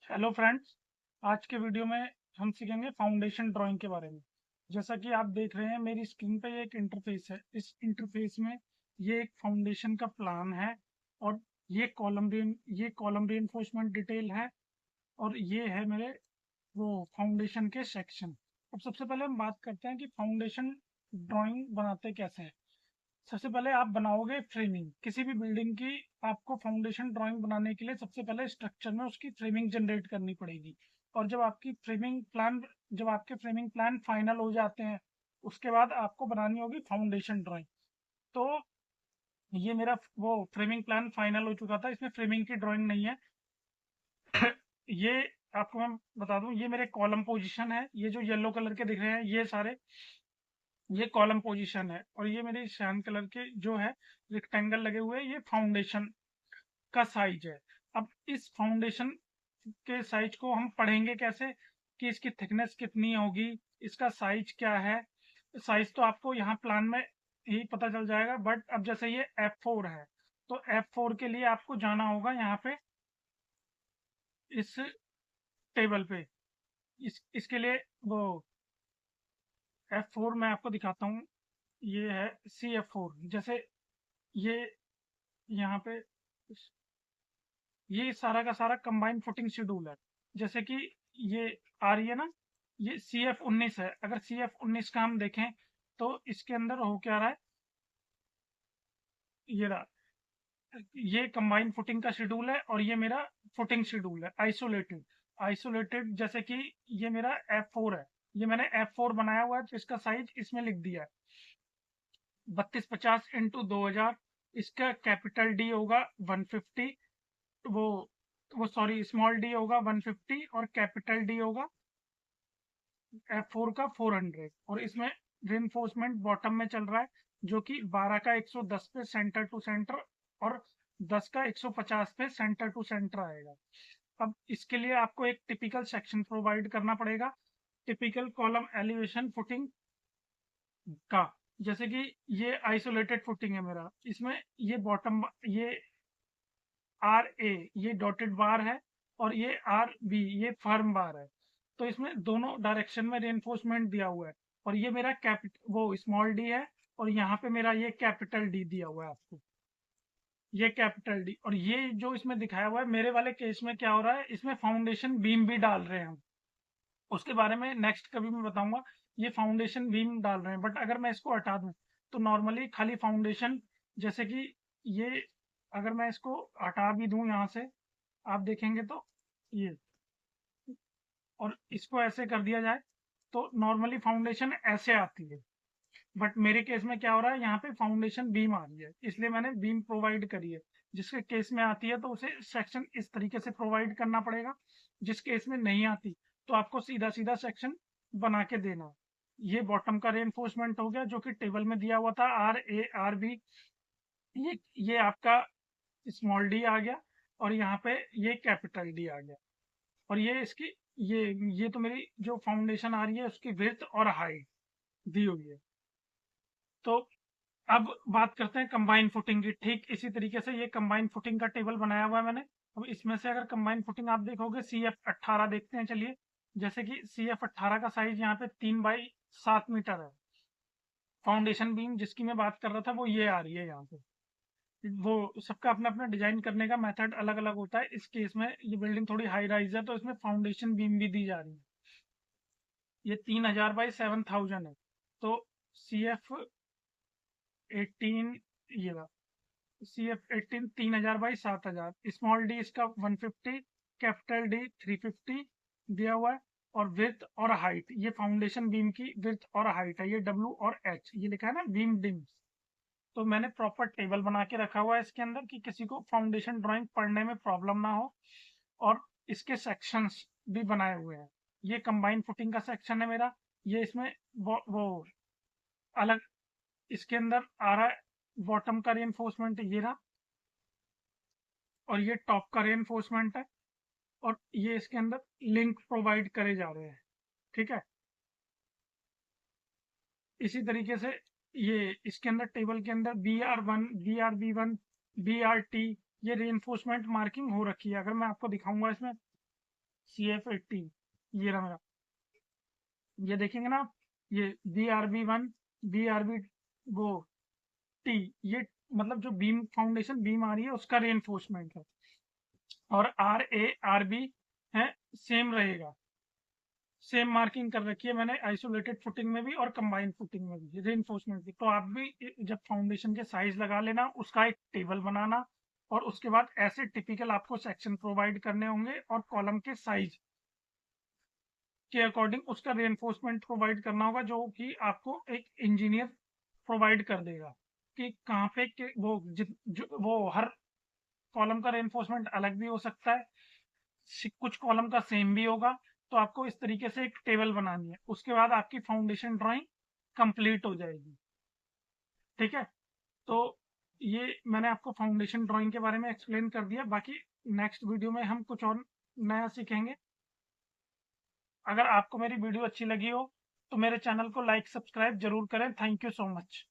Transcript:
Hello friends. आज के video में हम सीखेंगे फाउंडेशन ड्राइंग के बारे में। जैसा कि आप देख रहे हैं मेरी स्क्रीन पे ये एक इंटरफेस है। इस इंटरफेस में ये एक फाउंडेशन का प्लान है और ये कॉलम रीइंफोर्समेंट डिटेल है और ये है मेरे वो फाउंडेशन के सेक्शन। अब सबसे पहले हम बात करते हैं कि फाउंडेशन ड्राइंग बनाते कैसे हैं। सबसे पहले आप बनाओगे फ्रेमिंग किसी भी बिल्डिंग की। आपको फाउंडेशन ड्राइंग बनाने के लिए सबसे पहले स्ट्रक्चर में उसकी फ्रेमिंग जनरेट करनी पड़ेगी। और जब आपके फ्रेमिंग प्लान फाइनल हो जाते हैं उसके बाद आपको बनानी होगी फाउंडेशन ड्राइंग। तो ये मेरा वो फ्रेमिंग प्लान फाइनल हो चुका था, इसमें फ्रेमिंग की ड्राइंग नहीं है। ये आपको मैं बता दूं, ये मेरे कॉलम पोजीशन है। ये जो येलो कलर के दिख रहे हैं ये कॉलम पोजीशन है और ये मेरे सैन कलर के जो है रेक्टेंगल लगे हुए हैं, ये फाउंडेशन का साइज है। अब इस फाउंडेशन के साइज को हम पढ़ेंगे कैसे कि इसकी थिकनेस कितनी होगी, इसका साइज क्या है। साइज तो आपको यहाँ प्लान में ही पता चल जाएगा, बट अब जैसे ये F4 है तो F4 के लिए आपको जाना होगा यहाँ पे इस टेबल पे। इसके लिए वो F4 मैं आपको दिखाता हूँ। ये है CF4। जैसे ये यहाँ पे ये सारा का सारा कंबाइंड फुटिंग शेड्यूल है। जैसे कि ये आ रही है ना, ये CF19 है। अगर CF19 का हम देखें तो इसके अंदर हो क्या रहा है, ये रहा, ये कंबाइंड फुटिंग का शेड्यूल है और ये मेरा फुटिंग शेड्यूल है आइसोलेटेड। आइसोलेटेड जैसे कि ये मेरा F4 है, ये मैंने F4 बनाया हुआ है तो इसका साइज इसमें लिख दिया है 3250 × 2000। इसका कैपिटल डी होगा 150, वो वो सॉरी स्मॉल डी होगा 150 और कैपिटल डी होगा F4 का 400। और इसमें रिइंफोर्समेंट बॉटम में चल रहा है जो कि 12 का 110 पे सेंटर टू सेंटर और 10 का 150 पे सेंटर टू सेंटर आएगा। अब इसके लिए आपको एक टिपिकल सेक्शन प्रोवाइड करना पड़ेगा, टिपिकल कॉलम एलिवेशन फुटिंग का। जैसे कि ये आइसोलेटेड फुटिंग है मेरा, इसमें ये बॉटम, ये RA ये डॉटेड बार है और ये RB ये फर्म बार है। तो इसमें दोनों डायरेक्शन में रेनफोर्समेंट दिया हुआ है और ये मेरा वो स्मॉल डी है और यहाँ पे मेरा ये कैपिटल डी दिया हुआ है आपको, ये कैपिटल डी। और ये जो इसमें दिखाया हुआ है मेरे वाले केस में क्या हो रहा है, इसमें फाउंडेशन बीम भी डाल रहे हैं हम। उसके बारे में नेक्स्ट कभी मैं बताऊंगा। ये फाउंडेशन बीम डाल रहे हैं, बट अगर मैं इसको हटा दूं तो नॉर्मली खाली फाउंडेशन, जैसे कि ये अगर मैं इसको हटा भी दूं यहाँ से, आप देखेंगे तो ये, और इसको ऐसे कर दिया जाए तो नॉर्मली फाउंडेशन ऐसे आती है। बट मेरे केस में क्या हो रहा है, यहाँ पे फाउंडेशन बीम आ रही है, इसलिए मैंने बीम प्रोवाइड करी है। जिसके केस में आती है तो उसे सेक्शन इस तरीके से प्रोवाइड करना पड़ेगा। जिस केस में नहीं आती तो आपको सीधा सीधा सेक्शन बना के देना। ये बॉटम का रेनफोर्समेंट हो गया जो कि टेबल में दिया हुआ था RA RB। ये आपका स्मॉल डी आ गया और यहाँ पे ये कैपिटल डी आ गया। और ये इसकी ये ये तो मेरी जो फाउंडेशन आ रही है उसकी विड्थ और हाइट दी हुई है। तो अब बात करते हैं कंबाइन फुटिंग की। ठीक इसी तरीके से ये कंबाइन फुटिंग का टेबल बनाया हुआ है मैंने। अब इसमें से अगर कंबाइन फुटिंग आप देखोगे CF18 देखते हैं चलिए। जैसे कि CF18 का साइज यहाँ पे 3 बाई 7 मीटर है। फाउंडेशन बीम जिसकी मैं बात कर रहा था वो ये आ रही है यहाँ पे। वो सबका अपना अपना डिजाइन करने का मेथड अलग अलग होता है। इस केस में ये बिल्डिंग थोड़ी हाई राइज है तो इसमें फाउंडेशन बीम भी दी जा रही है। ये 3000 बाई 7000 है। तो CF18 ये रहा, CF18 3000 बाई 7000। स्मॉल डी इसका 150, कैपिटल डी 350 दिया हुआ है। और विड्थ और हाइट, ये फाउंडेशन बीम की विड्थ और हाइट है, ये W और H ये लिखा है ना बीम डिम्स। तो मैंने प्रॉपर टेबल बना के रखा हुआ है इसके अंदर कि किसी को फाउंडेशन ड्राइंग पढ़ने में प्रॉब्लम ना हो। और इसके सेक्शंस भी बनाए हुए हैं। ये कंबाइन फुटिंग का सेक्शन है मेरा। ये इसमें वो अलग इसके अंदर आ रहा है। बॉटम का रेनफोर्समेंट ये रहा और ये टॉप का रेनफोर्समेंट है और ये इसके अंदर लिंक प्रोवाइड करे जा रहे हैं। ठीक है, इसी तरीके से ये इसके अंदर टेबल के अंदर BR1 BRB1 BRT ये रेनफोर्समेंट मार्किंग हो रखी है। अगर मैं आपको दिखाऊंगा इसमें CF18 ये रहा मेरा। ये देखेंगे ना, ये BRB1, BRB वो टी, ये मतलब जो बीम फाउंडेशन बीम आ रही है उसका रेनफोर्समेंट है। और RA RB है, सेम रहेगा, सेम मार्किंग कर रखी है मैंने आइसोलेटेड फुटिंग में भी और कंबाइंड फुटिंग में भी, रेनफोर्समेंट की। तो आप भी जब फाउंडेशन के साइज लगा लेना, उसका एक टेबल बनाना, और उसके बाद ऐसे टिपिकल आपको सेक्शन प्रोवाइड करने होंगे और कॉलम के साइज के अकॉर्डिंग उसका रेनफोर्समेंट प्रोवाइड करना होगा, जो कि आपको एक इंजीनियर प्रोवाइड कर देगा कि कहाँ पे वो हर कॉलम का रेनफोर्समेंट अलग भी हो सकता है, कुछ कॉलम का सेम भी होगा। तो आपको इस तरीके से एक टेबल बनानी है, उसके बाद आपकी फाउंडेशन ड्राइंग कंप्लीट हो जाएगी। ठीक है, तो ये मैंने आपको फाउंडेशन ड्राइंग के बारे में एक्सप्लेन कर दिया। बाकी नेक्स्ट वीडियो में हम कुछ और नया सीखेंगे। अगर आपको मेरी वीडियो अच्छी लगी हो तो मेरे चैनल को लाइक सब्सक्राइब जरूर करें। Thank you so much.